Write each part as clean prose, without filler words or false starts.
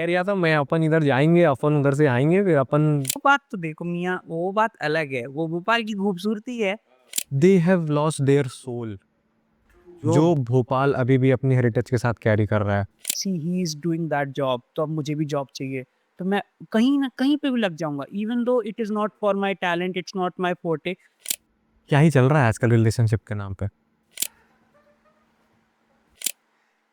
कह रहा था मैं अपन इधर जाएंगे, अपन उधर से आएंगे, फिर अपन वो बात तो देखो मियाँ, वो बात अलग है, वो भोपाल की खूबसूरती है। They have lost their soul, जो जो भोपाल अभी भी अपनी हेरिटेज के साथ कैरी कर रहा है। See he is doing that job, तो अब मुझे भी जॉब चाहिए। तो मैं कहीं ना कहीं पे भी लग जाऊंगा, even though it is not for my talent, it's not my forte. क्या ही चल रहा है आजकल रिलेशनशिप के नाम पे।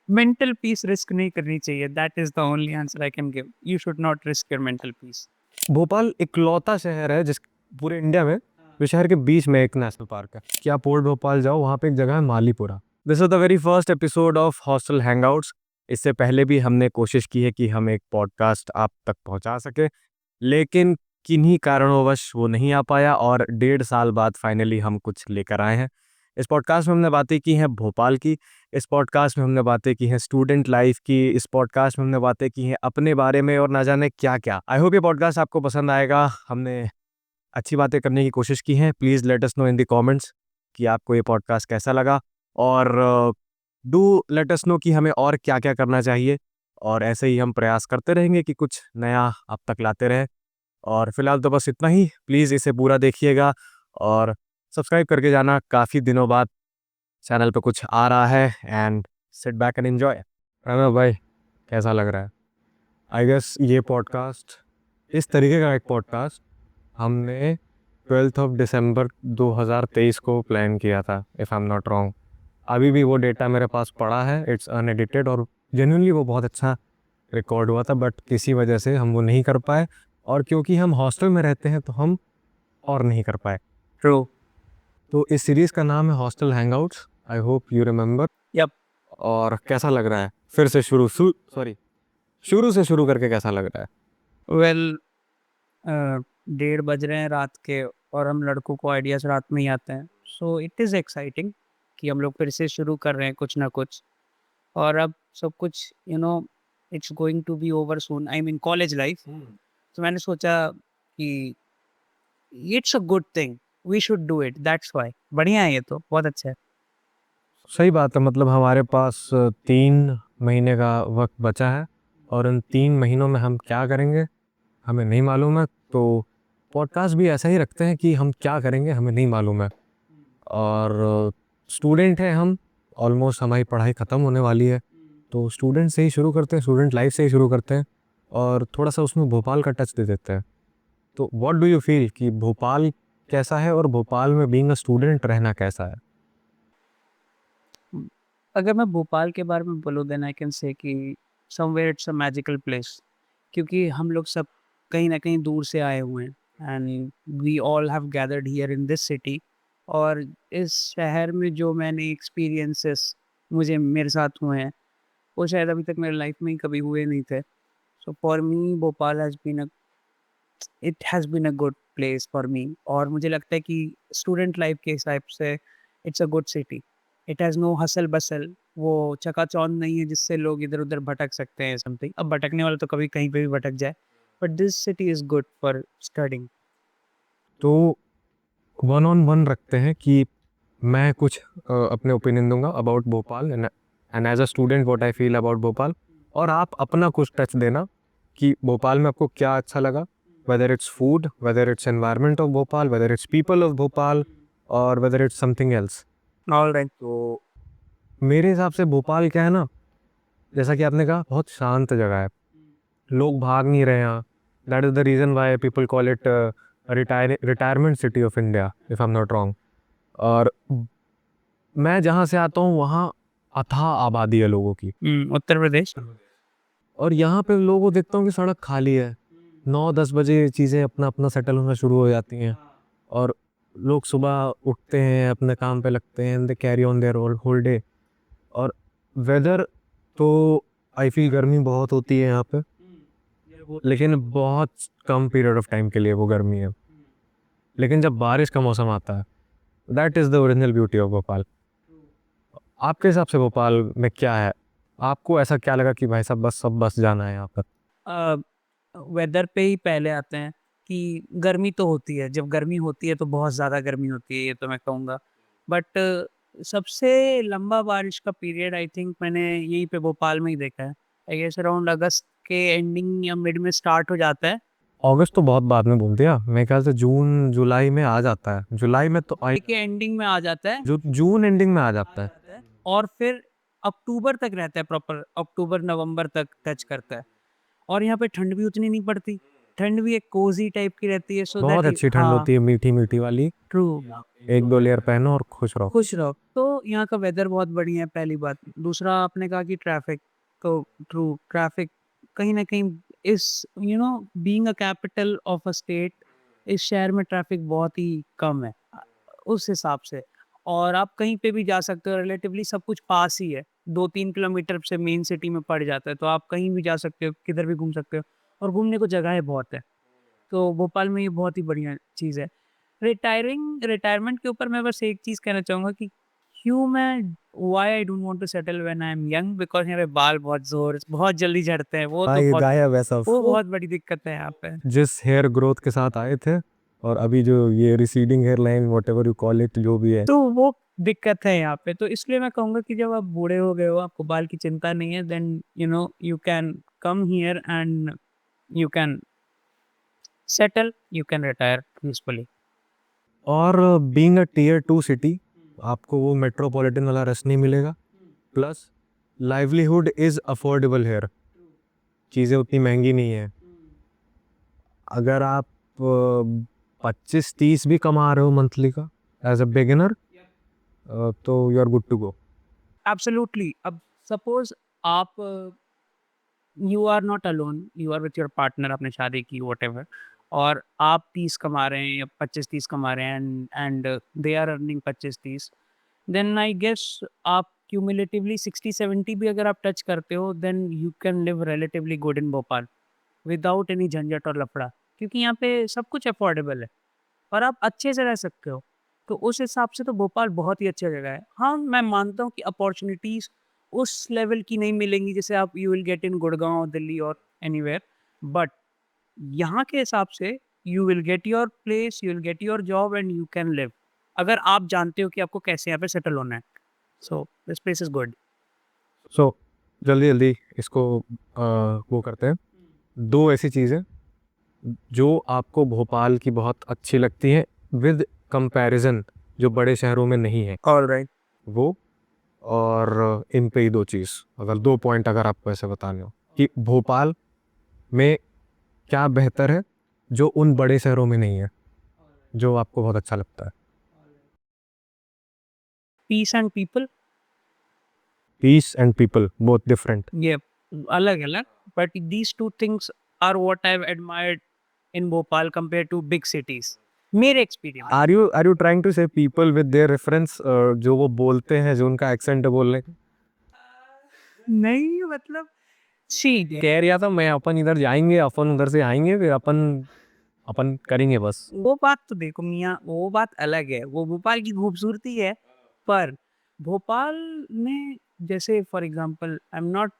मेंटल पीस रिस्क नहीं करनी चाहिए, that is the only answer I can give. You should not risk your mental piece. Bhopal इकलौता शहर है जिस पूरे इंडिया में, जो शहर के बीच में एक नेशनल पार्क है। कि आप पोर्ट भोपाल जाओ, वहाँ पे एक जगह है Malipura. This is the very first episode of hostel hangouts. इससे पहले भी हमने कोशिश की है कि हम एक पॉडकास्ट आप तक पहुंचा सके, लेकिन किन्हीं कारणोंवश वो नहीं आ पाया और 1.5 साल बाद फाइनली हम कुछ लेकर आए हैं। इस पॉडकास्ट में हमने बातें की हैं भोपाल की, इस पॉडकास्ट में हमने बातें की हैं स्टूडेंट लाइफ की, इस पॉडकास्ट में हमने बातें की हैं अपने बारे में और ना जाने क्या क्या। आई होप ये पॉडकास्ट आपको पसंद आएगा। हमने अच्छी बातें करने की कोशिश की हैं। Please let us know in the comments कि आपको ये पॉडकास्ट कैसा लगा, और डू लेट अस नो कि हमें और क्या क्या करना चाहिए। और ऐसे ही हम प्रयास करते रहेंगे कि कुछ नया आप तक लाते रहें। और फिलहाल तो बस इतना ही। प्लीज़ इसे पूरा देखिएगा और सब्सक्राइब करके जाना। काफ़ी दिनों बाद चैनल पे कुछ आ रहा है। And sit back and enjoy. Pranav भाई, कैसा लग रहा है? आई गेस ये पॉडकास्ट, इस तरीके का एक पॉडकास्ट हमने 12 दिसंबर 2023 को प्लान किया था, if I am not wrong. अभी भी वो डेटा मेरे पास पड़ा है, इट्स अनएडिटेड, और जेन्युइनली वो बहुत अच्छा रिकॉर्ड हुआ था, बट किसी वजह से हम वो नहीं कर पाए। और क्योंकि हम हॉस्टल में रहते हैं तो हम और नहीं कर पाए। ट्रू। तो इस सीरीज़ का नाम है hostel hangouts. I hope you remember. Yup. और कैसा लग रहा है फिर से शुरू से शुरू करके कैसा लग रहा है? वेल, 1:30 बज रहे हैं रात के, और हम लड़कों को आइडियाज रात में ही आते हैं, सो इट इज़ एक्साइटिंग कि हम लोग फिर से शुरू कर रहे हैं कुछ ना कुछ। और अब सब कुछ it's going to be over soon, I mean college life. तो मैंने सोचा कि it's a good thing, we should do it, that's why. बढ़िया है, ये तो बहुत अच्छा है। सही बात है। मतलब हमारे पास 3 महीने का वक्त बचा है, और इन 3 महीनों में हम क्या करेंगे हमें नहीं मालूम है। तो पॉडकास्ट भी ऐसा ही रखते हैं कि हम क्या करेंगे हमें नहीं मालूम है। और स्टूडेंट हैं हम, ऑलमोस्ट हमारी पढ़ाई ख़त्म होने वाली है। तो स्टूडेंट से ही शुरू करते हैं, स्टूडेंट लाइफ से ही शुरू करते हैं, और थोड़ा सा उसमें भोपाल का टच दे देते हैं। तो व्हाट डू यू फील कि भोपाल कैसा है, और भोपाल में बीइंग अ स्टूडेंट रहना कैसा है? अगर मैं भोपाल के बारे में बोलूँ, देन आई कैन से कि somewhere it's a magical place, क्योंकि हम लोग सब कहीं न कहीं दूर से आए हुए हैं, and we all have gathered here in this city. और इस शहर में जो मैंने एक्सपीरियंसेस मुझे मेरे साथ हुए हैं, वो शायद अभी तक मेरी लाइफ में ही कभी हुए नहीं थे। So for me Bhopal has been a good place for me, और मुझे लगता है कि स्टूडेंट लाइफ के हिसाब से it's a good city. It has no hustle bustle, वो चकाचौंध नहीं है जिससे लोग इधर उधर भटक सकते हैं समथिंग। अब भटकने वाला तो कभी कहीं पे भी भटक जाए, but this city is good for studying. तो वन ऑन वन रखते हैं कि मैं कुछ अपने ओपिनियन दूंगा about Bhopal, and as a student what I feel about Bhopal, और आप अपना कुछ टच देना कि भोपाल में आपको क्या अच्छा लगा, whether it's food, whether its environment of Bhopal, whether its people of Bhopal, और whether its something else. All right. तो मेरे हिसाब से भोपाल क्या है ना, जैसा कि आपने कहा, बहुत शांत जगह है। लोग भाग नहीं रहे हैं। That is the reason why people call it retirement city of India, if I am not wrong. और मैं जहाँ से आता हूँ वहाँ अथाह आबादी है लोगों की। उत्तर प्रदेश। और यहाँ पे लोगों को देखता हूँ कि सड़क खाली है। 9-10 बजे चीज़ें अपना अपना सेटल होना शुरू हो जाती हैं, और लोग सुबह उठते हैं, अपने काम पे लगते हैं, they carry on their whole day. और वेदर तो आई फील गर्मी बहुत होती है यहाँ पे, लेकिन बहुत कम पीरियड ऑफ टाइम के लिए वो गर्मी है। लेकिन जब बारिश का मौसम आता है, that is the original beauty of Bhopal. आपके हिसाब से भोपाल में क्या है? आपको ऐसा क्या लगा कि भाई साहब बस सब बस जाना है यहाँ पर? वेदर पे ही पहले आते हैं कि गर्मी तो होती है, जब गर्मी होती है तो बहुत ज़्यादा गर्मी होती है, ये तो मैं कहूँगा। बट सबसे लंबा बारिश का पीरियड आई थिंक मैंने यहीं पे भोपाल में ही देखा है। आई गेस अराउंड अगस्त के एंडिंग या मिड में स्टार्ट हो जाता है। अगस्त तो बहुत बाद में बोल दिया, मेरे ख्याल से जून जुलाई में आ जाता है। जुलाई में तो के एंडिंग में आ जाता है जून एंडिंग में आ जाता है। और फिर अक्टूबर तक रहता है, प्रॉपर अक्टूबर नवंबर तक टच करता है। और यहाँ पे ठंड भी उतनी नहीं पड़ती, ठंड भी एक कोजी टाइप की रहती है। सो बहुत अच्छी ठंड होती है, मीठी मीठी वाली। ट्रू, 1-2 लेयर पहनो और खुश रहो। खुश रहो। तो यहाँ का वेदर बहुत बढ़िया है, पहली बात। दूसरा आपने कहा कि ट्रैफिक, तो ट्रू, ट्रैफिक कहीं ना कहीं इस being a capital of a state, इस शहर में ट्रैफिक बहुत ही कम है उस हिसाब से। और आप कहीं पे भी जा सकते हो, रिलेटिवली सब कुछ पास ही है, 2-3 किलोमीटर से मेन सिटी में पड़ जाता है, तो आप कहीं भी जा सकते हो, किधर भी घूम सकते हो, और घूमने को जगहें बहुत है। तो भोपाल में ये बहुत ही बढ़िया चीज़ है। रिटायरमेंट के ऊपर मैं बस एक चीज़ कहना चाहूँगा कि क्यों मैं why I don't want to settle when I am young, because यहाँ पे बाल बहुत जल्दी झड़ते हैं, वो तो ये बहुत गायब है सब। वो बहुत बड़ी दिक्कत है यहाँ पे। जिस हेयर ग्रोथ के साथ आए थे और अभी जो ये receding hair line whatever you call it जो भी है, तो वो दिक्कत है यहाँ पे। तो इसलिए मैं कहूँगा कि जब आप बूढ़े हो गए हो, आपको बाल की चिंता नहीं है, then you can come here and you can settle, you can retire peacefully. और बीइंग अ टियर 2 सिटी आपको वो मेट्रोपॉलिटन वाला रस नहीं मिलेगा। Plus livelihood is affordable here, चीज़ें उतनी महंगी नहीं है। अगर आप 25-30 भी कमा रहे हो मंथली का एज अ बिगिनर, तो you are good to go. Absolutely. अब सपोज आप you are not alone, you are with your partner, आपने शादी की व्हाटएवर, और आप 30 कमा रहे हैं या 25-30 कमा रहे हैं, and they are earning 25-30, then I guess आप क्यूमुलेटिवली 60-70 भी अगर आप टच करते हो, then you can live relatively good in Bhopal without any झंझट और लफड़ा, क्योंकि यहाँ पे सब कुछ अफोर्डेबल है और आप अच्छे से रह सकते हो। तो उस हिसाब से तो भोपाल बहुत ही अच्छी जगह है। हाँ, मैं मानता हूँ कि अपॉर्चुनिटीज़ उस लेवल की नहीं मिलेंगी जैसे आप you will get in Gurgaon, Delhi और एनीवेयर, बट यहाँ के हिसाब से you will get your place, you will get your job and you can live, अगर आप जानते हो कि आपको कैसे यहाँ पे सेटल होना है। So this place is good. So जल्दी जल्दी इसको वो करते हैं। 2 ऐसी चीज़ें जो आपको भोपाल की बहुत अच्छी लगती हैं विद कंपैरिजन, जो बड़े शहरों में नहीं है, ऑलराइट। वो। और इन पे ही 2 चीज़, अगर 2 पॉइंट अगर आपको ऐसे बताने हो कि भोपाल में क्या बेहतर है जो उन बड़े शहरों में नहीं है, जो आपको बहुत अच्छा लगता है। Peace and people, peace and people both different. ये अलग अलग, but these two things are what I have admired in Bhopal compare to big cities, मेरे experience. Are you trying to say people with their reference, जो वो बोलते हैं, जो उनका एक्सेंट है बोलने का? नहीं, मतलब सी कह रहा था मैं, अपन इधर जाएंगे, अपन उधर से आएंगे, फिर अपन अपन करेंगे बस। वो बात तो देखो मियाँ, वो बात अलग है, वो भोपाल की खूबसूरती है। पर भोपाल में जैसे for example, I am not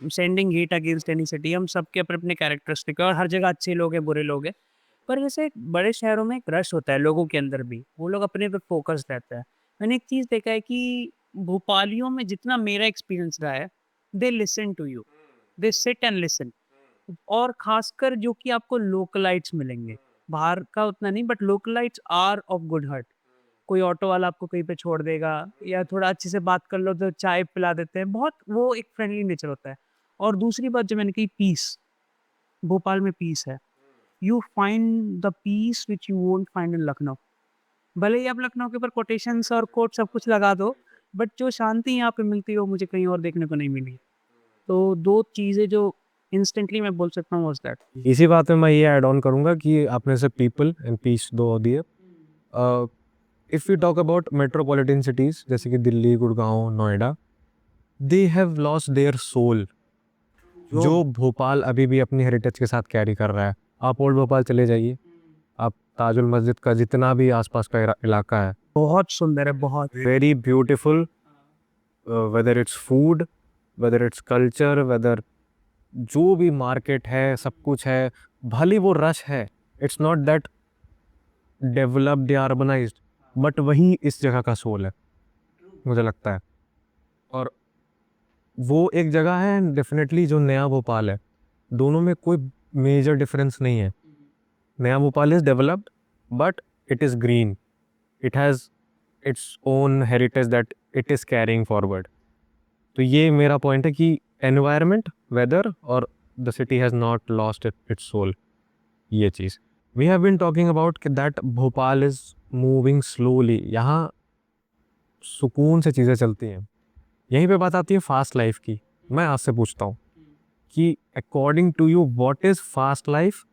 sending hate against any city, हम सबके अपने अपने कैरेक्टरिस्टिक है और हर जगह अच्छे लोग हैं, बुरे लोग हैं। पर जैसे बड़े शहरों में एक रश होता है लोगों के अंदर भी, वो लोग अपने पे फोकस रहता है। मैंने एक चीज़ देखा है कि भोपालियों में, जितना मेरा एक्सपीरियंस रहा है, they listen to you, they sit and listen. और खासकर जो कि आपको लोकलाइट्स मिलेंगे, बाहर का उतना नहीं, but localites are of good heart. कोई ऑटो वाला आपको कहीं पे छोड़ देगा, या थोड़ा अच्छे से बात कर लो तो चाय पिला देते हैं, बहुत वो एक फ्रेंडली नेचर होता है। और दूसरी बात जो मैंने कही, पीस, भोपाल में पीस है। You find the peace which you won't find in Lucknow. भले ही आप लखनऊ के ऊपर कोटेशंस और कोट सब कुछ लगा दो, बट जो शांति यहाँ पे मिलती है वो मुझे कहीं और देखने को नहीं मिली। तो 2 चीज़ें जो इंस्टेंटली मैं बोल सकता हूँ वाज़ दैट। इसी बात में मैं ये ऐड ऑन करूंगा कि आपने से पीपल एंड पीस 2 दिए। If you talk about metropolitan cities जैसे कि Delhi, Gurgaon, Noida, they have lost their soul, जो भोपाल अभी भी अपनी हेरिटेज के साथ कैरी कर रहा है। आप ओल्ड भोपाल चले जाइए, आप ताजुल मस्जिद का जितना भी आसपास का इलाका है, बहुत सुंदर है, बहुत। Very beautiful, whether it's food, whether it's culture, whether जो भी मार्केट है, सब कुछ है। भले वो रश है, इट्स नॉट दैट डेवलप्ड या अर्बनाइज्ड, बट वही इस जगह का सोल है, मुझे लगता है। और वो एक जगह है डेफिनेटली जो नया भोपाल है, दोनों में कोई मेजर डिफरेंस नहीं है. नया Bhopal is developed but it is green. It has its own heritage that it is carrying forward. तो ये मेरा पॉइंट है कि एनवायरनमेंट, वेदर और the city has not lost its soul. ये चीज़ we have been talking about कि that Bhopal is moving slowly. यहाँ सुकून से चीज़ें चलती हैं. यहीं पे बात आती है फास्ट लाइफ की. मैं आपसे पूछता हूँ कि according to you what is fast life,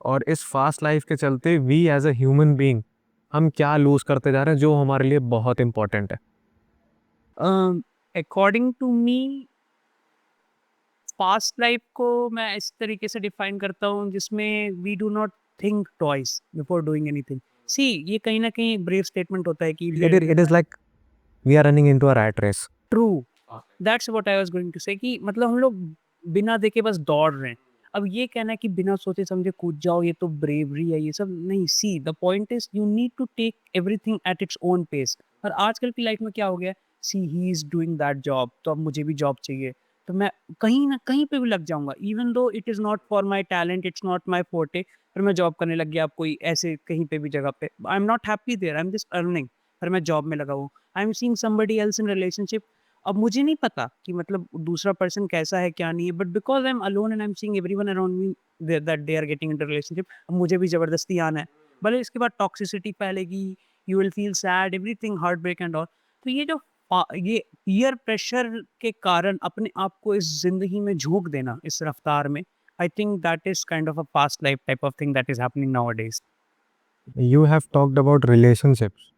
और इस फास्ट लाइफ के चलते we as a human being हम क्या लूज करते जा रहे हैं जो हमारे लिए बहुत इंपॉर्टेंट है. According to me fast life को मैं इस तरीके से डिफाइन करता हूँ जिसमें we do not think twice before doing anything. See ये कहीं ना कहीं ब्रेव स्टेटमेंट होता है कि it is like we are running into a rat race. True, that's what I was going to say कि मतलब हम लोग बिना देखे बस दौड़ रहे हैं. अब ये कहना है कि बिना सोचे समझे कूद जाओ ये तो ब्रेवरी है, ये सब नहीं. See the point is you need to take everything at its own pace. और आजकल की लाइफ में क्या हो गया है, see he is doing that job तो अब मुझे भी जॉब चाहिए, तो मैं कहीं ना कहीं पे भी लग जाऊंगा even though it is not for my talent, it's not my forte. फिर मैं जॉब करने लग गया अब कोई ऐसे कहीं पे भी जगह पे, I am not happy there, I am just earning, पर मैं जॉब में लगा हूँ. I am seeing somebody else in relationship. अब मुझे नहीं पता कि मतलब दूसरा पर्सन कैसा है क्या नहीं है, but because I am alone and I am seeing everyone around me that they are getting into relationship, अब मुझे भी जबरदस्ती आना है. भले इसके बाद टॉक्सिसिटी फैलेगी, you will feel sad, everything heart break and all. तो ये जो ये पीयर प्रेशर के कारण अपने आप को इस जिंदगी में झोंक देना इस रफ्तार में, I think that is kind of a fast life type of thing that is happening nowadays. You have talked about relationships.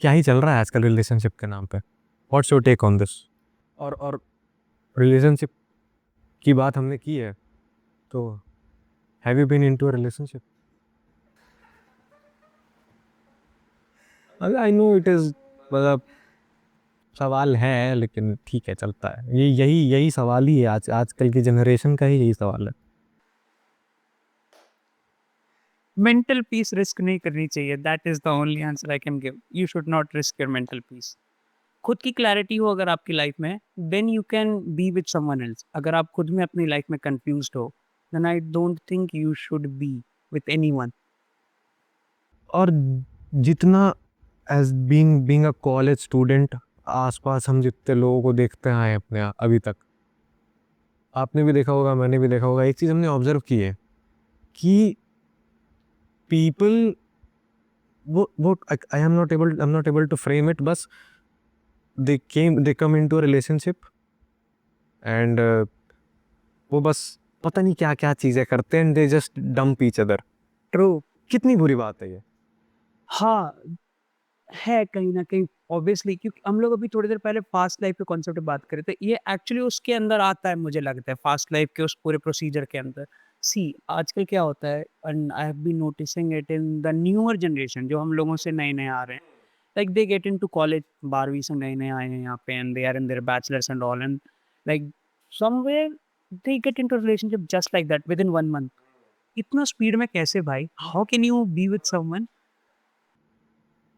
क्या ही चल रहा है आजकल रिलेशनशिप के नाम पे. What's your take on this. और रिलेशनशिप की बात हमने की है तो have you been into a relationship? I know it is, मतलब सवाल है लेकिन ठीक है चलता है. ये यही यही सवाल ही है. आजकल की जनरेशन का ही यही सवाल है. मेंटल पीस रिस्क नहीं करनी चाहिए, that is the only answer I can give. You should not risk your mental peace. खुद की क्लैरिटी हो अगर आपकी लाइफ में, then you can be with someone else. अगर आप खुद में अपनी लाइफ में कंफ्यूज्ड हो, then I don't think you should be with anyone. और जितना as being a college student आसपास हम जितने लोगों को देखते आए हैं अपने अभी तक, आपने भी देखा होगा मैंने भी देखा होगा, एक चीज़ हमने ऑब्जर्व की है कि पीपल वो I am not able to frame it. बस they come into a relationship and वो बस पता नहीं क्या क्या चीज़ें करते हैं and they just dump each other. True. कितनी बुरी बात है ये. हाँ, है कहीं न कहीं ऑब्वियसली, क्योंकि हम लोग अभी थोड़ी देर पहले फास्ट लाइफ के कॉन्सेप्ट पे बात कर रहे थे. ये एक्चुअली उसके अंदर आता है मुझे लगता है, फास्ट लाइफ के उस पूरे प्रोसीजर के अंदर. सी आजकल क्या होता है and I have been noticing it in the newer generation जो हम लोगों से नए-नए आ रहे हैं. Like they get into college, 12वीं से नए-नए आए हैं यहाँ पे and they are in their bachelors and all and like somewhere they get into relationship just like that within 1 month. इतना स्पीड में कैसे भाई? How can you be with someone?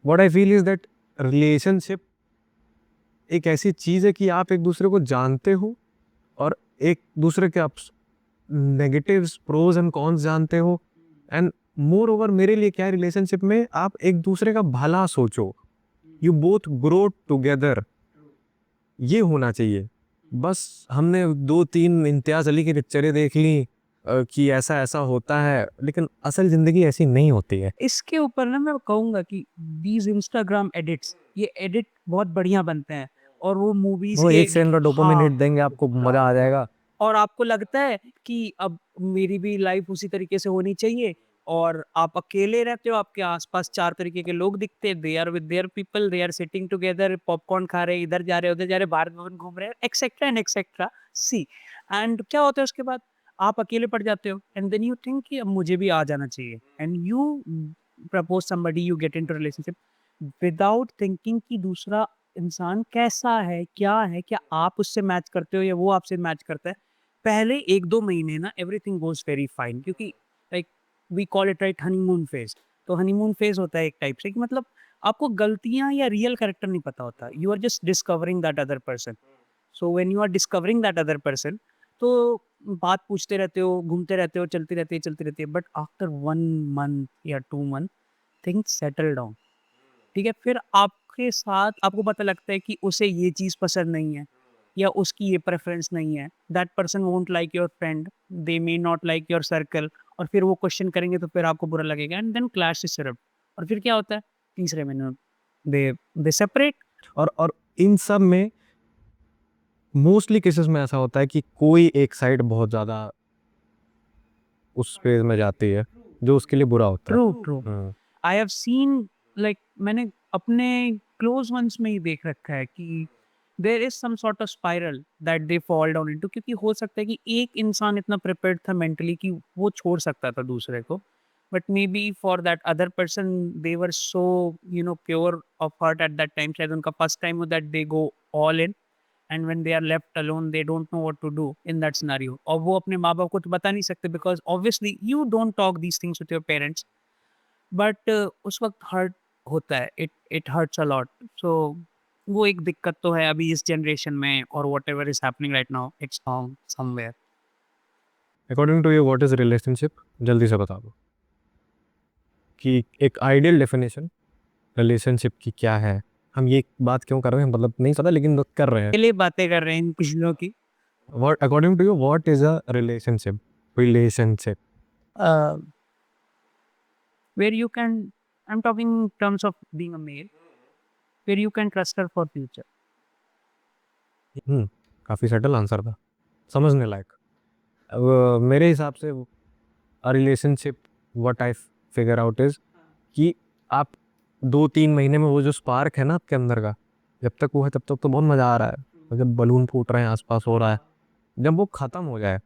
What I feel is that relationship एक ऐसी चीज़ है कि आप एक दूसरे को जानते हो और एक दूसरे के आप नेगेटिव्स, प्रोज एंड कॉन्स जानते हो. एंड मोर ओवर मेरे लिए क्या है, रिलेशनशिप में आप एक दूसरे का भला सोचो. You both grow together. ये होना चाहिए. बस हमने 2-3 इम्तियाज अली की पिक्चरें देख ली कि ऐसा ऐसा होता है, लेकिन असल जिंदगी ऐसी नहीं होती है. इसके ऊपर ना मैं कहूँगा कि दीज़ इंस्टाग्राम एडिट्स, ये एडिट बहुत बढ़िया बनते हैं और वो मूवीज़ वो के एक सेकंड का डोपामिन हिट हाँ, देंगे आपको, मजा आ जाएगा. और आपको लगता है कि अब मेरी भी लाइफ उसी तरीके से होनी चाहिए और आप अकेले रहते हो, आपके आस-पास 4 तरीके के लोग दिखते हैं, they are with their people, they are sitting together, popcorn खा रहे हैं, इधर जा रहे हैं, उधर जा रहे हैं, भारत भवन घूम रहे हैं, एक्सेट्रा एंड एक्सेट्रा. सी एंड क्या होता है उसके बाद आप अकेले पड़ जाते हो एंड देन यू थिंक कि अब मुझे भी आ जाना चाहिए and you propose somebody, you get into relationship without thinking कि दूसरा इंसान कैसा है, क्या आप उससे मैच करते हो या वो आपसे मैच करता है. पहले 1-2 महीने ना एवरीथिंग गोज़ वेरी फाइन क्योंकि like we call it right honeymoon phase. तो हनीमून फेज़ होता है एक टाइप से कि मतलब आपको गलतियाँ या रियल कैरेक्टर नहीं पता होता. You are just discovering that other person. So when you are discovering that other person तो बात पूछते रहते हो, घूमते रहते हो, चलती रहती है, बट आफ्टर 1 मंथ या 2 मंथ थिंग्स सेटल डाउन। ठीक है? फिर आपके साथ आपको पता लगता है कि उसे ये चीज़ पसंद नहीं है या उसकी ये प्रेफ़रेंस नहीं है। That person won't like your friend, they may not like your circle, और फिर वो क्वेश्चन करेंगे तो फिर आपको बुरा लगेगा, and then clash is erupt. और फिर क्या होता है? तीसरे महीने में दे सेपरेट। और इन सब में मोस्टली केसेस में ऐसा होता है कि कोई एक साइड बहुत ज़्यादा उस फेज़ में जाती है, जो उसके लिए बुरा होता है। True. I have seen, like मैंने अपने क्लोज वंस में ही देख रखा है कि there is some sort of spiral that they fall down into, क्योंकि हो सकता है कि एक इंसान इतना प्रिपेयर्ड था मेंटली कि वो छोड़ सकता था दूसरे को, but maybe for that other person they were so pure of heart at that time, शायद उनका फर्स्ट टाइम हो that they go all in, and when they are left alone they don't know what to do in that scenario, और वो अपने माँ बाप को तो बता नहीं सकते because obviously you don't talk these things with your parents, but उस वक़्त हर्ट होता है, इट हर्ट्स अ लॉट। सो वो एक दिक्कत तो है अभी इस जनरेशन में, और whatever is happening right now it's form somewhere. According to you what is relationship? जल्दी से बता दो कि एक आइडियल डेफिनेशन रिलेशनशिप की क्या है? हम ये बात क्यों कर रहे हैं मतलब नहीं पता लेकिन कर रहे हैं। पहले बातें कर रहे हैं इन पिछलों की। What according to you what is a relationship? Relationship. uh, where you can, I'm talking in terms of being a male, where you can trust her for future. काफ़ी सटल आंसर था, समझने लायक। अब मेरे हिसाब से a relationship what I figure out is कि आप 2-3 महीने में वो जो स्पार्क है ना आपके अंदर का, जब तक वो है तब तक तो बहुत मज़ा आ रहा है। और जब बलून फूट रहे हैं आस-पास हो रहा है, जब वो ख़त्म हो जाए,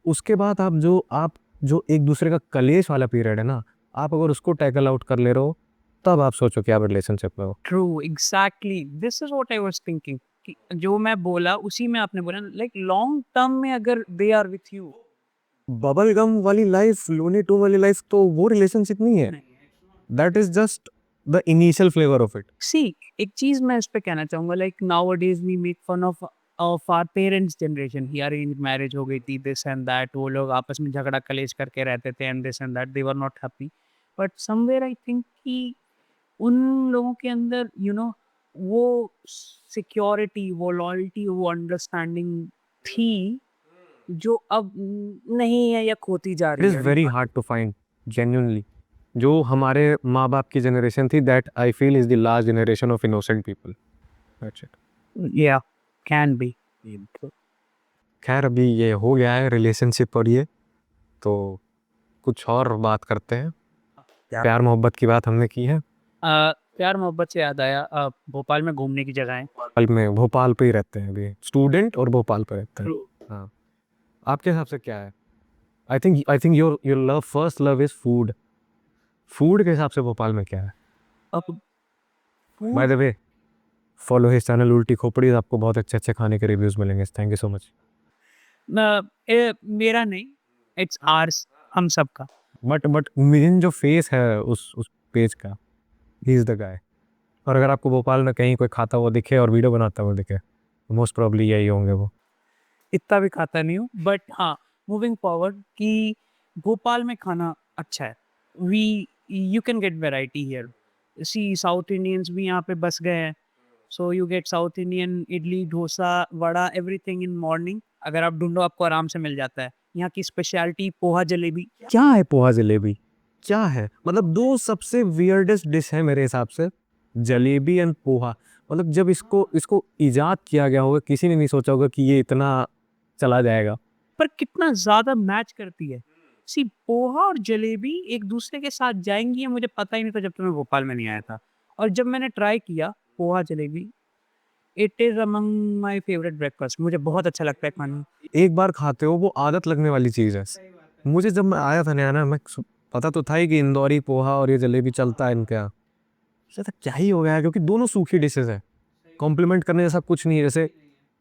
उसके बाद आप जो एक दूसरे का कलेश वाला पीरियड है ना, आप अगर उसको टैकल आउट कर ले रहे हो, तब आप सोचो कि आप रिलेशनशिप में हो। True, exactly. This is what I was thinking. कि जो मैं बोला उसी में आपने बोला, लाइक लॉन्ग टर्म में अगर they are with you. Bubble gum वाली लाइफ, लोनी टू वाली लाइफ तो वो रिलेशनशिप नहीं है। That is just the initial flavour of it. See, एक चीज मैं इस पे कहना चाहूंगा, like nowadays we make fun of our parents generation की अरेंज मैरिज हो गई थी, दिस एंड दैट, वो लोग आपस में झगड़ा कलेश करके रहते थे and this and that, they were not happy. But somewhere I think कि उन लोगों के अंदर वो सिक्योरिटी, वो लॉयल्टी, वो अंडरस्टैंडिंग थी, जो अब नहीं है या खोती जा इट रही इज़ है। Very hard to find genuinely. जो हमारे माँ-बाप की जनरेशन थी that I feel is the last generation of innocent people. That's it. Yeah can be. खैर अभी ये हो गया है रिलेशनशिप और ये, तो कुछ और बात करते हैं। प्यार मोहब्बत की बात हमने की है। प्यार मोहब्बत से याद आया, भोपाल में घूमने की जगह है। भोपाल पे ही रहते हैं अभी स्टूडेंट और भोपाल पे रहते हैं। हाँ, आपके हिसाब से क्या है? I think your love first love is food. Food के हिसाब से भोपाल में क्या है? अब by the way follow his channel उल्टी खोपड़ी, आपको बहुत अच्छे-अच्छे खाने के रिव्यूज़ मिलेंगे। Thank you so much. मेरा नहीं, इट्स आर्स, हम सबका। बट मेन जो फेस है उस पेज का, ही इज़ द गाय। और अगर आपको भोपाल में कहीं कोई खाता हुआ दिखे और वीडियो बनाता हुआ दिखे, मोस्ट प्रोबब्ली यही होंगे वो। इतना भी खाता नहीं हूँ, बट हाँ, मूविंग फॉरवर्ड कि भोपाल में खाना अच्छा है। We you can get variety here. See, south Indians भी यहाँ पे बस गए हैं, so you get south Indian idli, dosa, vada, everything in morning. अगर आप ढूंढो आपको आराम से मिल जाता है। यहाँ की स्पेशलिटी पोहा जलेबी। क्या है पोहा जलेबी? क्या है? मतलब 2 सबसे वियर्डेस्ट डिश है मेरे हिसाब से, जलेबी एंड पोहा। मतलब जब इसको इसको इजाद किया गया होगा, किसी ने नहीं सोचा होगा कि ये इतना चला जाएगा। पर कितना ज़्यादा मैच करती है। सी, पोहा और जलेबी एक दूसरे के साथ जाएँगी, ये मुझे पता ही नहीं था जब तक मैं भोपाल में नहीं आया था। और जब मैंने ट्राई किया poha jalebi, it is among my favourite breakfast. मुझे बहुत अच्छा लगता है खाने में। एक बार खाते हो वो आदत लगने वाली चीज़ है। मुझे जब मैं आया था नया ना, पता तो था ही कि इंदौरी पोहा और ये जलेबी चलता है इनके यहाँ। सोचा था क्या ही हो गया है, क्योंकि दोनों सूखी डिशेज़ हैं। कॉम्प्लीमेंट करने जैसा कुछ नहीं है। जैसे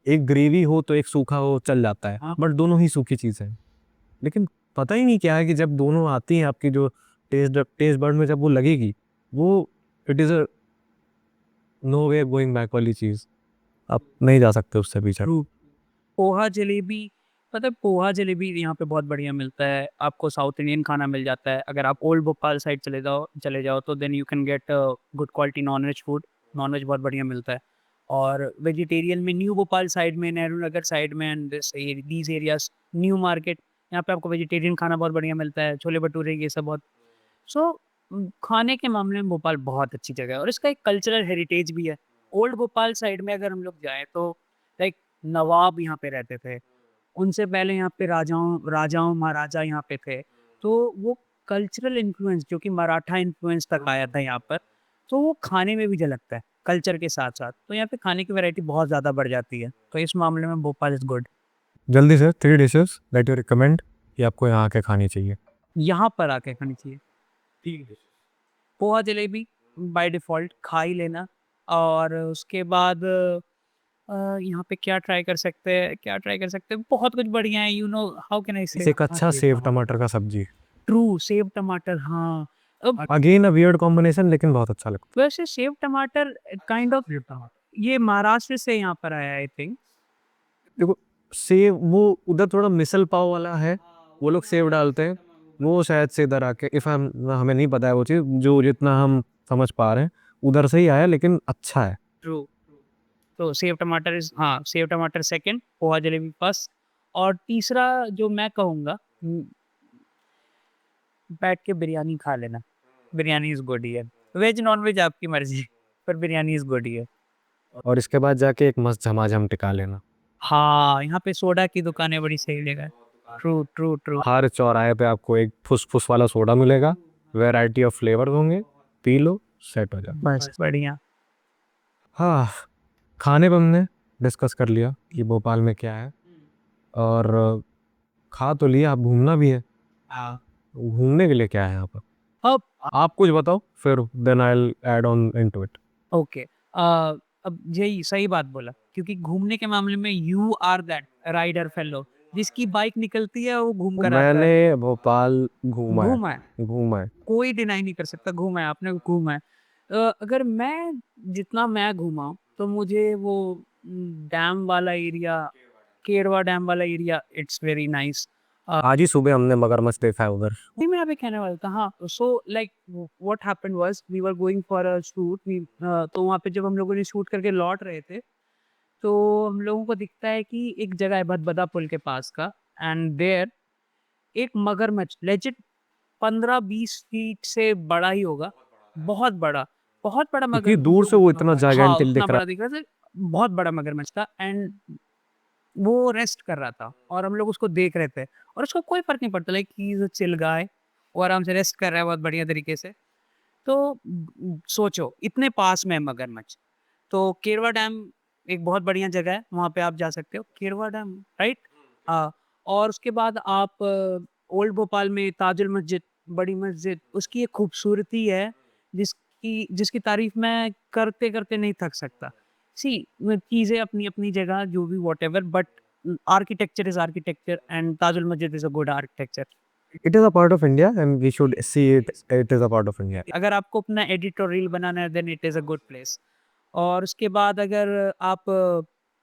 एक ग्रेवी हो तो एक सूखा हो चल जाता है, बट दोनों ही सूखी चीज़ है। लेकिन पता ही नहीं क्या है कि जब दोनों आती हैं आपकी जो टेस्ट बड में जब वो लगेगी, वो it is a no way going back वाली चीज़। आप नहीं जा सकते उससे पीछे। ट्रू। पोहा जलेबी पता है पोहा जलेबी यहाँ पे बहुत बढ़िया मिलता है, आपको साउथ इंडियन खाना मिल जाता है। अगर आप ओल्ड भोपाल साइड चले जाओ तो then you can get good quality non-veg food, non-veg बहुत बढ़िया मिलता है। और वेजिटेरियन में न्यू भोपाल साइड में, नेहरू नगर साइड में and these areas, new market, यहाँ पे आपको वेजिटेरियन खाना बहुत बढ़िया मिलता है, छोले-भटूरे ये सब बहुत। सो खाने के मामले में भोपाल बहुत अच्छी जगह है और इसका एक कल्चरल हेरिटेज भी है। ओल्ड भोपाल साइड में अगर हम लोग जाएँ तो लाइक नवाब यहाँ पे रहते थे। उनसे पहले यहाँ पे राजाओं महाराजा यहाँ पे थे। तो वो कल्चरल इन्फ्लुएंस जो कि मराठा इन्फ्लुएंस तक आया था यहाँ पर, तो वो खाने में भी झलकता है, कल्चर के साथ-साथ। तो यहाँ पे खाने की वैरायटी बहुत ज़्यादा बढ़ जाती है। तो इस मामले में भोपाल इज़ गुड। जल्दी से 3 डिशेस दैट यू रिकमेंड कि आपको यहाँ आके खानी चाहिए। यहाँ पर आके खानी चाहिए। पोहा जलेबी बाय डिफ़ॉल्ट खा ही लेना और उसके बाद यहाँ पे क्या ट्राई कर सकते हैं, बहुत कुछ बढ़िया है, हाउ कैन आई से? एक अच्छा सेव टमाटर का सब्जी। ट्रू, सेव टमाटर, हाँ। अब अगेन अ वियर्ड कॉम्बिनेशन लेकिन बहुत अच्छा लगता वैसे सेव टमाटर काइंड ऑफ ये महाराष्ट्र से यहाँ पर आया है आई थिंक। है। देखो सेव वो उधर थोड़ा मिसल पाव वाला है, वो लोग सेव डालते हैं, वो शायद से इधर आके इफ हम हमें नहीं पता है वो चीज़, जो जितना हम समझ पा रहे हैं उधर से ही आया लेकिन अच्छा है। ट्रू। तो सेव टमाटर हाँ, सेव टमाटर सेकंड, पोहा जलेबी फर्स्ट और तीसरा जो मैं कहूँगा बैठ के बिरयानी खा लेना। Biryani is good here. Veg non-veg आपकी मर्ज़ी पर बिरयानी इज़ गुड हियर। और इसके बाद जाके एक मस्त झमाझम टिका लेना। हाँ, यहाँ पे सोडा की दुकानें बड़ी सही जगह है। True, true, true. हर चौराहे पे आपको एक फुस-फुस वाला सोडा मिलेगा, वैरायटी ऑफ फ्लेवर्स होंगे, पी लो, सेट हो जाओ। बस बढ़िया। हाँ, खाने पे हमने डिस्कस कर लिया कि भोपाल में क्या है और खा तो लिया, अब घूमना भी है। हाँ। घूमने के लिए क्या है यहाँ पर? अब आप कुछ बताओ फिर then I will add on into it. Okay अब यही सही बात बोला क्योंकि घूमने के मामले में you are that rider fellow जिसकी बाइक निकलती है वो घूम कर आता है। मैंने भोपाल घूमा घूमा है, है, घूमा है। कोई डिनाई नहीं कर सकता, घूमा है आपने, घूमा है। अगर मैं जितना मैं घूमा हूँ तो मुझे वो डैम वाला एरिया, केरवा डैम वाला एरिया, इट्स वेरी नाइस। आज ही सुबह हमने मगरमच्छ देखा है उधर। नहीं मैं अभी कहने वाला था, हाँ। So like what happened was we were going for a shoot, तो वहाँ पे जब हम लोगों ने शूट करके लौट रहे थे तो हम लोगों को दिखता है कि एक जगह है भदभदा पुल के पास का एंड देयर एक मगरमच्छ लेजिट 15-20 फीट से बड़ा ही होगा, बहुत बड़ा क्योंकि मगर दूर से वो इतना हाँ, जायगेंटिक उतना दिख रहा बड़ा दिख रहा था, बहुत बड़ा मगरमच्छ था एंड वो रेस्ट कर रहा था और हम लोग उसको देख रहे थे और उसको कोई फ़र्क नहीं पड़ता, like he is a chill guy, वो आराम से रेस्ट कर रहा है बहुत बढ़िया तरीके से। तो सोचो इतने पास में है मगरमच्छ। तो केरवा डैम एक बहुत बढ़िया जगह है, वहाँ पे आप जा सकते हो। केरवा डैम, राइट? हाँ, और उसके बाद आप ओल्ड भोपाल में ताजुल मस्जिद, बड़ी मस्जिद, उसकी एक खूबसूरती है जिसकी जिसकी तारीफ़ मैं करते-करते नहीं थक सकता। सी चीज़ें अपनी-अपनी जगह जो भी whatever but architecture is architecture and Tajul Masjid is a good architecture. It is a part of India and we should see it, it is a part of India. अगर आपको अपना एडिट और रील बनाना है then it is a good place. और उसके बाद अगर आप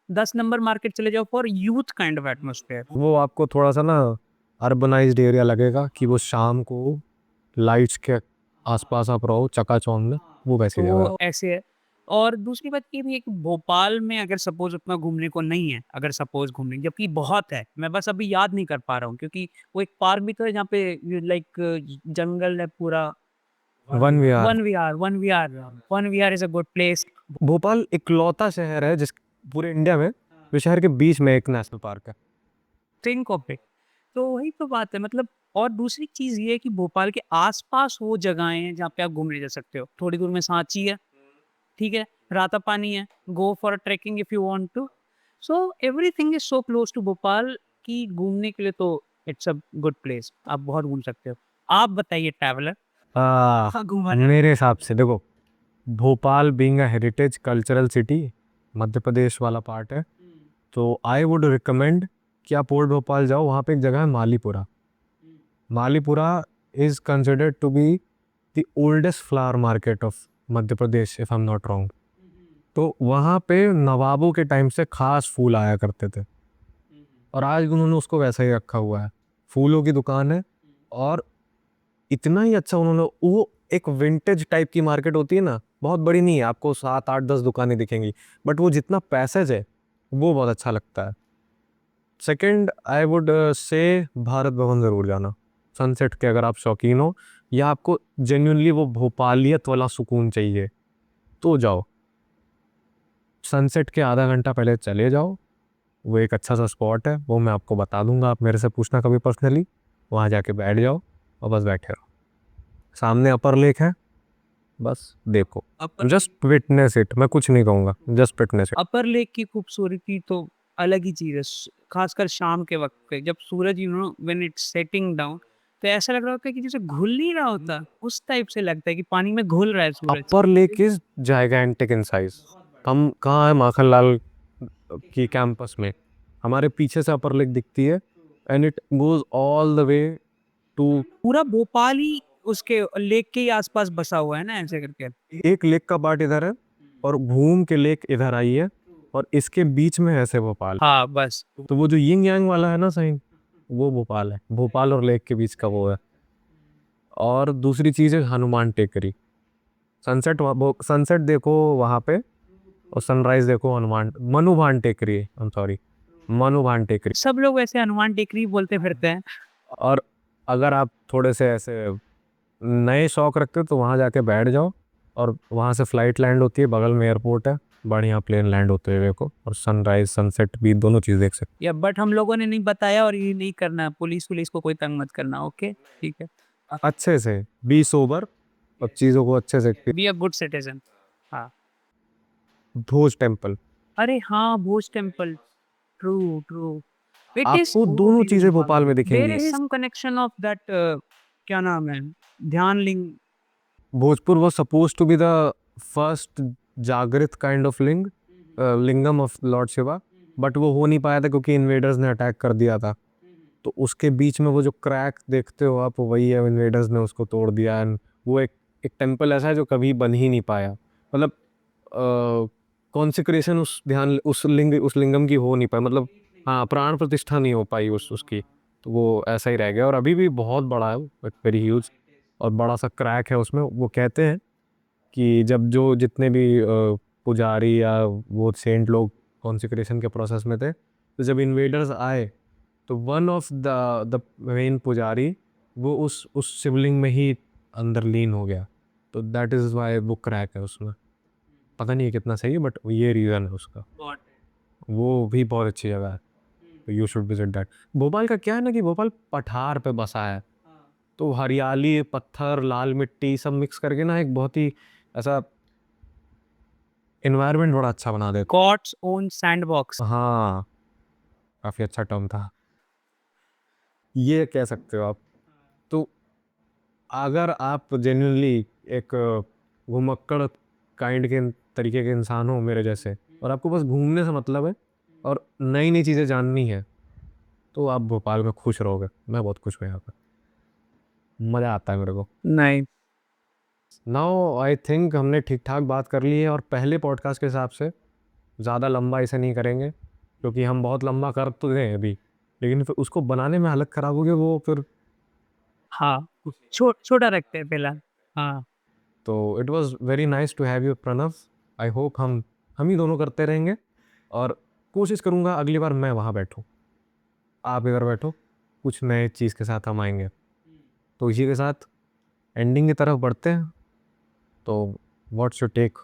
10 नंबर मार्केट चले जाओ for youth kind of atmosphere. वो आपको थोड़ा सा ना अर्बनाइज्ड एरिया लगेगा कि वो शाम को लाइट्स के आसपास आप रहो चकाचौंध में, वो वैसी जगह है। तो ऐसे है। और दूसरी बात ये भी है कि भोपाल में अगर सपोज़ उतना घूमने को नहीं है, अगर सपोज़ घूमने जबकि बहुत है, मैं बस अभी याद नहीं कर पा रहा हूँ क्योंकि वो एक पार्क भी तो है जहाँ पे लाइक जंगल है पूरा। One Vihar. One Vihar is a good place. Bhopal इकलौता शहर है जिस पूरे इंडिया में जो शहर के बीच में एक नेशनल पार्क है। Think of it. तो वही तो बात है मतलब। और दूसरी चीज़ ये है कि भोपाल के आस-पास वो जगहें हैं जहाँ पे आप घूमने जा सकते हो। थोड़ी दूर में सांची है, ठीक है? रातापानी है, go for a trekking if you want to. So everything is so close to Bhopal कि घूमने के लिए तो इट्स अ गुड प्लेस। आप बहुत घूम सकते हो। आप बताइए ट्रैवलर। हाँ, घूमा है। मेरे हिसाब से देखो, Bhopal being a heritage cultural city, Madhya Pradesh वाला पार्ट है, तो आई वुड रिकमेंड कि आप ओल्ड भोपाल जाओ। वहाँ पे एक जगह है Malipura. Malipura is considered to be the oldest flower market of Madhya Pradesh if I am not wrong. तो वहाँ पे नवाबों के टाइम से खास फूल आया करते थे और आज भी उन्होंने उसको वैसा ही रखा हुआ है। फूलों की दुकान है और इतना ही अच्छा उन्होंने, वो एक विंटेज टाइप की मार्केट होती है ना, बहुत बड़ी नहीं है, आपको 7 8 10 दुकानें दिखेंगी, बट वो जितना पैसेज है वो बहुत अच्छा लगता है। Second I would say Bharat Bhavan ज़रूर जाना सनसेट के, अगर आप शौकीन हो या आपको जेन्युइनली वो भोपालियत वाला सुकून चाहिए तो जाओ। सनसेट के आधा घंटा पहले चले जाओ, वो एक अच्छा सा स्पॉट है, वो मैं आपको बता दूंगा, आप मेरे से पूछना कभी पर्सनली। वहाँ जाके बैठ जाओ और बस बैठे रहो, सामने अपर लेक है, बस देखो, जस्ट विटनेस इट, मैं कुछ नहीं कहूँगा, just witness it. Upper lake की खूबसूरती तो अलग ही चीज़ है, खासकर शाम के वक्त पे जब सूरज व्हेन इट्स सेटिंग डाउन, तो ऐसा लग रहा होता है कि जैसे घुल नहीं रहा होता, उस टाइप से लगता है कि पानी में घुल रहा है सूरज। Upper lake is gigantic in size. हम कहाँ है, माखनलाल की कैंपस में, हमारे पीछे से अपर लेक दिखती है and it goes all the way to. पूरा भोपाल ही उसके लेक के ही आसपास बसा हुआ है ना, ऐसे करके। एक लेक का पार्ट इधर है और घूम के लेक इधर आई है और इसके बीच में ऐसे भोपाल। हाँ बस। तो वो जो यिंग यांग वाला है ना साइन, वो भोपाल है, भोपाल और लेक के बीच का वो है। और दूसरी चीज है हनुमान टेकरी, सनसेट सनसेट देखो वहां पे और सनराइज देखो हनुमान मनुभान टेकरी, आई एम सॉरी, मनुभान टेकरी। सब लोग वैसे हनुमान टेकरी बोलते फिरते हैं। और अगर आप थोड़े से ऐसे नए शौक रखते हो तो वहाँ जाके बैठ जाओ, और वहाँ से फ्लाइट लैंड होती है, बगल में एयरपोर्ट है, बढ़िया प्लेन लैंड होते हुए को, और सनराइज सनसेट भी दोनों चीज़ देख सकते या बट हम लोगों ने नहीं बताया और ये नहीं करना, पुलिस पुलिस को कोई तंग मत करना, ओके ठीक है। हो अच्छे से, बी सोबर, और चीज़ों को अच्छे से। Be a good citizen. हाँ। भोज टेम्पल, अरे हाँ, Bhoj temple. True true. It is आपको दोनों चीज़ें भोपाल में देयर दिखेंगी। Is some connection of that, क्या नाम है, Dhyan Ling. Bhojpur was supposed to be the first जागृत kind of ling, lingam of Lord Shiva, but वो हो नहीं पाया था क्योंकि इन्वेडर्स ने अटैक कर दिया था। तो उसके बीच में वो जो क्रैक देखते हो आप, वही है, इन्वेडर्स ने उसको तोड़ दिया। एंड वो एक एक टेम्पल ऐसा है जो कभी बन ही नहीं पाया, मतलब कॉन्सिक्रेशन उस लिंगम की हो नहीं पाई, मतलब हाँ, प्राण प्रतिष्ठा नहीं हो पाई उसकी। तो वो ऐसा ही रह गया और अभी भी बहुत बड़ा है, वेरी ह्यूज, और बड़ा सा क्रैक है उसमें। वो कहते हैं कि जब जो जितने भी पुजारी या वो सेंट लोग कॉन्सिक्रेशन के प्रोसेस में थे, तो जब इन्वेडर्स आए तो वन ऑफ द मेन पुजारी वो उस शिवलिंग में ही अंदर लीन हो गया। तो दैट इज़ वाई वो क्रैक है उसमें, पता नहीं है कितना सही है, बट ये रीज़न है उसका। वो भी बहुत अच्छी जगह है, तो you should visit that. Bhopal का क्या है ना कि भोपाल पठार पे बसा है, तो हरियाली, पत्थर, लाल मिट्टी सब मिक्स करके ना एक बहुत ही ऐसा एनवायरनमेंट बड़ा अच्छा बना देता। God's own sandbox. हाँ, काफ़ी अच्छा टर्म था, ये कह सकते हो आप। तो अगर आप जेन्युइनली एक घुमक्कड़ काइंड के तरीके के इंसान हो मेरे जैसे, और आपको बस घूमने से मतलब है और नई नई चीज़ें जाननी है, तो आप भोपाल में खुश रहोगे। मैं बहुत खुश हूँ यहाँ पर, मज़ा आता है मेरे को। नहीं। नाउ आई थिंक हमने ठीक ठाक बात कर ली है, और पहले पॉडकास्ट के हिसाब से ज़्यादा लंबा इसे नहीं करेंगे, क्योंकि हम बहुत लंबा कर तो रहे हैं अभी, लेकिन फिर उसको बनाने में हालत ख़राब होगी वो फिर। हाँ, छोटा रखते हैं फिलहाल। हाँ। तो it was very nice to have you Pranav. I hope हम ही दोनों करते रहेंगे, और कोशिश करूँगा अगली बार मैं वहाँ बैठूँ, आप इधर बैठो, कुछ नए चीज़ के साथ हम आएंगे। तो इसी के साथ एंडिंग की तरफ बढ़ते हैं। तो what's your take?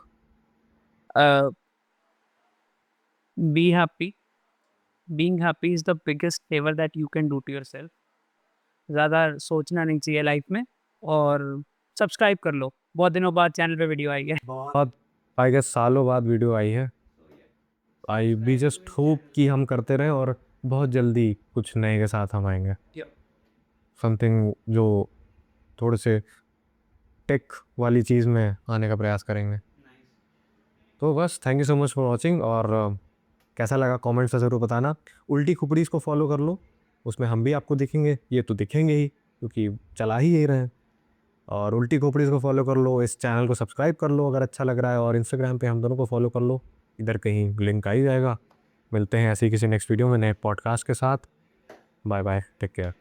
Be happy. Being happy is the biggest favour that you can do to yourself. ज़्यादा सोचना नहीं चाहिए लाइफ में। और सब्सक्राइब कर लो, बहुत दिनों बाद चैनल पे वीडियो आई है। बहुत, आई गेस सालों बाद वीडियो आई है। आई बी जस्ट होप कि हम करते रहें और बहुत जल्दी कुछ नए के साथ हम आएंगे, समथिंग जो थोड़े से टेक वाली चीज़ में आने का प्रयास करेंगे। तो बस thank you so much for watching, और कैसा लगा कमेंट्स में ज़रूर बताना। उल्टी खुपड़ीज़ को फॉलो कर लो, उसमें हम भी आपको दिखेंगे, ये तो दिखेंगे ही क्योंकि चला ही यही रहे हैं। और उल्टी खोपड़ीज़ को फॉलो कर लो, इस चैनल को सब्सक्राइब कर लो अगर अच्छा लग रहा है, और इंस्टाग्राम पे हम दोनों को फॉलो कर लो, इधर कहीं लिंक आ ही जाएगा। मिलते हैं ऐसी किसी नेक्स्ट वीडियो में नए पॉडकास्ट के साथ। Bye bye, take care.